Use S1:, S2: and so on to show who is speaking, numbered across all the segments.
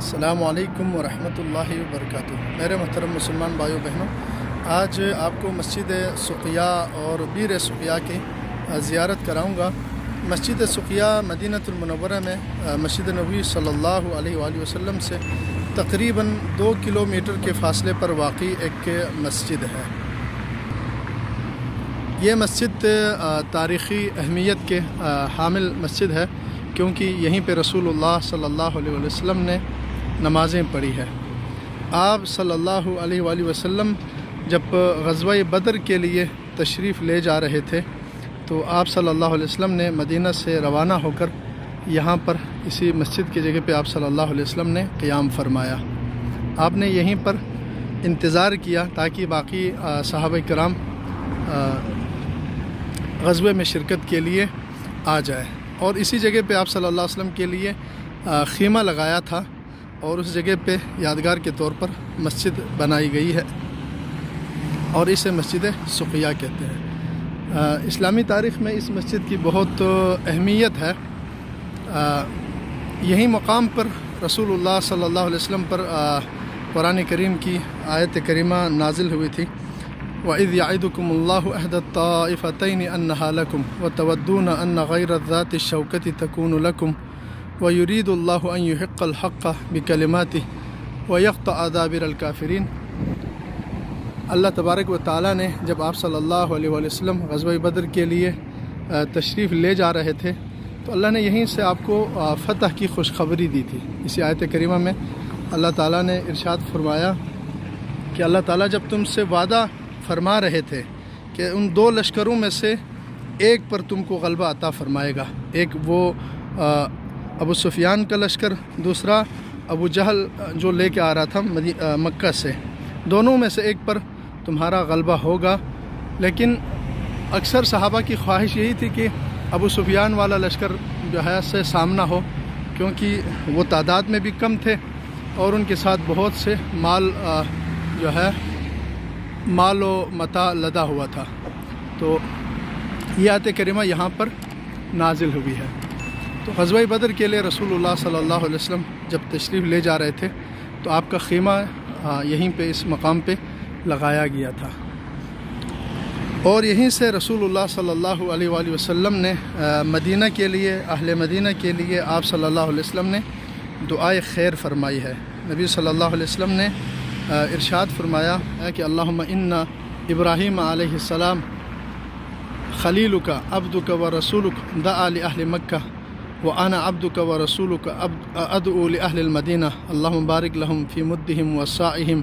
S1: السلام علیکم ورحمۃ اللہ وبرکاتہ۔ میرے محترم مسلمان بھائیو بہنوں، آج آپ کو مسجد سقیہ اور بیر سقیہ کی زیارت کراؤں گا۔ مسجد سقیہ مدینہ المنورہ میں مسجد نبوی صلی اللہ علیہ وآلہ وسلم سے تقریباً 2 کلومیٹر کے فاصلے پر واقع ایک مسجد ہے۔ یہ مسجد تاریخی اہمیت کے حامل مسجد ہے، کیونکہ یہیں پہ رسول اللہ صلی اللہ علیہ وسلم نے نمازیں پڑھی ہے۔ آپ صلی اللہ علیہ وآلہ وسلم جب غزوہ بدر کے لیے تشریف لے جا رہے تھے تو آپ صلی اللہ علیہ وسلم نے مدینہ سے روانہ ہو کر یہاں پر اسی مسجد کی جگہ پہ آپ صلی اللہ علیہ وسلم نے قیام فرمایا۔ آپ نے یہیں پر انتظار کیا تاکہ باقی صحابہ کرام غزوے میں شرکت کے لیے آ جائے، اور اسی جگہ پہ آپ صلی اللہ علیہ وسلم کے لیے خیمہ لگایا تھا، اور اس جگہ پہ یادگار کے طور پر مسجد بنائی گئی ہے، اور اسے مسجد سقیہ کہتے ہیں۔ اسلامی تاریخ میں اس مسجد کی بہت اہمیت ہے۔ یہی مقام پر رسول اللہ صلی اللہ علیہ وسلم پر قرآن کریم کی آیت کریمہ نازل ہوئی تھی، وَإِذْ يَعِدُكُمُ اللَّهُ إِحْدَى الطَّائِفَتَيْنِ أَنَّهَا لَكُمْ وَتَوَدُّونَ أَنَّ غَيْرَ ذَاتِ الشَّوْكَةِ تَكُونُ لَكُمْ وَيُرِيدُ اللَّهُ أَن يُحِقَّ الْحَقَّ بِكَلِمَاتِهِ وَيَقْطَعَ دَابِرَ الْكَافِرِينَ۔ اللہ تبارک و تعالیٰ نے جب آپ صلی اللہ علیہ وسلم غزوہ بدر کے لیے تشریف لے جا رہے تھے تو اللہ نے یہیں سے آپ کو فتح کی خوشخبری دی تھی۔ اسی آیت کریمہ میں اللہ تعالیٰ نے ارشاد فرمایا کہ اللہ تعالیٰ جب تم سے وعدہ فرما رہے تھے کہ ان 2 لشکروں میں سے ایک پر تم کو غلبہ عطا فرمائے گا، ایک وہ ابو سفیان کا لشکر، دوسرا ابو جہل جو لے کے آ رہا تھا مکہ سے، دونوں میں سے ایک پر تمہارا غلبہ ہوگا۔ لیکن اکثر صحابہ کی خواہش یہی تھی کہ ابو سفیان والا لشکر جو ہے سے سامنا ہو، کیونکہ وہ تعداد میں بھی کم تھے اور ان کے ساتھ بہت سے مال و متاع لدا ہوا تھا۔ تو یہ آیت کریمہ یہاں پر نازل ہوئی ہے۔ تو غزوہ بدر کے لیے رسول اللہ صلی اللہ علیہ وسلم جب تشریف لے جا رہے تھے تو آپ کا خیمہ یہیں پہ اس مقام پہ لگایا گیا تھا، اور یہیں سے رسول اللہ صلی اللہ علیہ وآلہ وسلم نے مدینہ کے لیے، اہل مدینہ کے لیے آپ صلی اللہ علیہ وسلم نے دعائے خیر فرمائی ہے۔ نبی صلی اللہ علیہ وسلم نے ارشاد فرمایا ہے کہ اللہم ان ابراہیم علیہ السلام خلیلک عبدک و رسولک دعا لأہل مکہ وانا عبدک و رسولک ادعو لأہل المدینہ اللہم بارک لہم فی مدہم و سائہم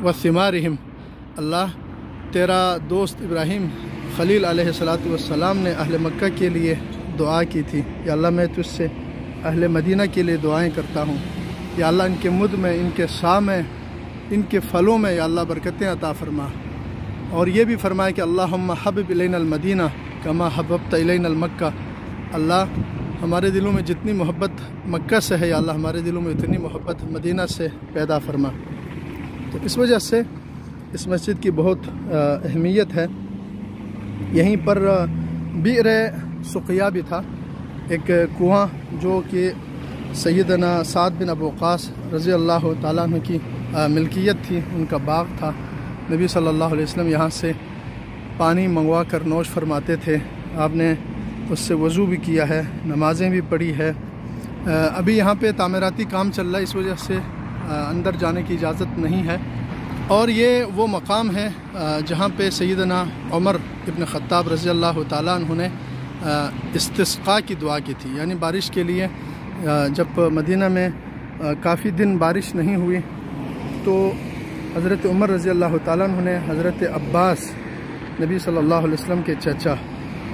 S1: و ثمارہم۔ اللہ، تیرا دوست ابراہیم خلیل علیہ السلام نے اہل مکہ کے لیے دعا کی تھی، یا اللہ میں تجھ سے اہل مدینہ کے لیے دعائیں کرتا ہوں، یا اللہ ان کے مد میں، ان کے سا میں، ان کے پھلوں میں یا اللہ برکتیں عطا فرما۔ اور یہ بھی فرمایا کہ اللہم حبب الینا المدینہ کما حببت الینا المکہ، اللہ ہمارے دلوں میں جتنی محبت مکہ سے ہے یا اللہ ہمارے دلوں میں اتنی محبت مدینہ سے پیدا فرما۔ تو اس وجہ سے اس مسجد کی بہت اہمیت ہے۔ یہیں پر بئر سقیہ بھی تھا، ایک کنواں جو کہ سیدنا سعد بن ابی وقاص رضی اللہ تعالیٰ عنہ کی ملکیت تھی، ان کا باغ تھا۔ نبی صلی اللہ علیہ وسلم یہاں سے پانی منگوا کر نوش فرماتے تھے۔ آپ نے اس سے وضو بھی کیا ہے، نمازیں بھی پڑھی ہے۔ ابھی یہاں پہ تعمیراتی کام چل رہا ہے، اس وجہ سے اندر جانے کی اجازت نہیں ہے۔ اور یہ وہ مقام ہے جہاں پہ سیدنا عمر ابن خطاب رضی اللہ تعالیٰ عنہ نے استسقاء کی دعا کی تھی، یعنی بارش کے لیے جب مدینہ میں کافی دن بارش نہیں ہوئی تو حضرت عمر رضی اللہ تعالیٰ عنہ نے حضرت عباس، نبی صلی اللہ علیہ وسلم کے چچا،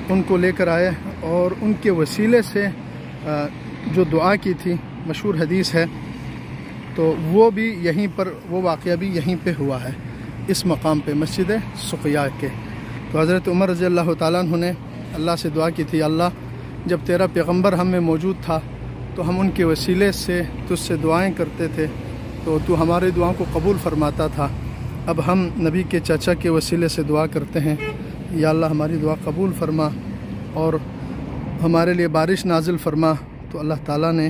S1: ان کو لے کر آئے اور ان کے وسیلے سے جو دعا کی تھی، مشہور حدیث ہے، تو وہ بھی یہیں پر، وہ واقعہ بھی یہیں پہ ہوا ہے، اس مقام پہ مسجد سقیہ کے۔ تو حضرت عمر رضی اللہ تعالیٰ عنہ نے اللہ سے دعا کی تھی، اللہ جب تیرا پیغمبر ہم میں موجود تھا تو ہم ان کے وسیلے سے تجھ سے دعائیں کرتے تھے تو تو ہمارے دعاؤں کو قبول فرماتا تھا، اب ہم نبی کے چچا کے وسیلے سے دعا کرتے ہیں، یا اللہ ہماری دعا قبول فرما اور ہمارے لیے بارش نازل فرما۔ تو اللہ تعالیٰ نے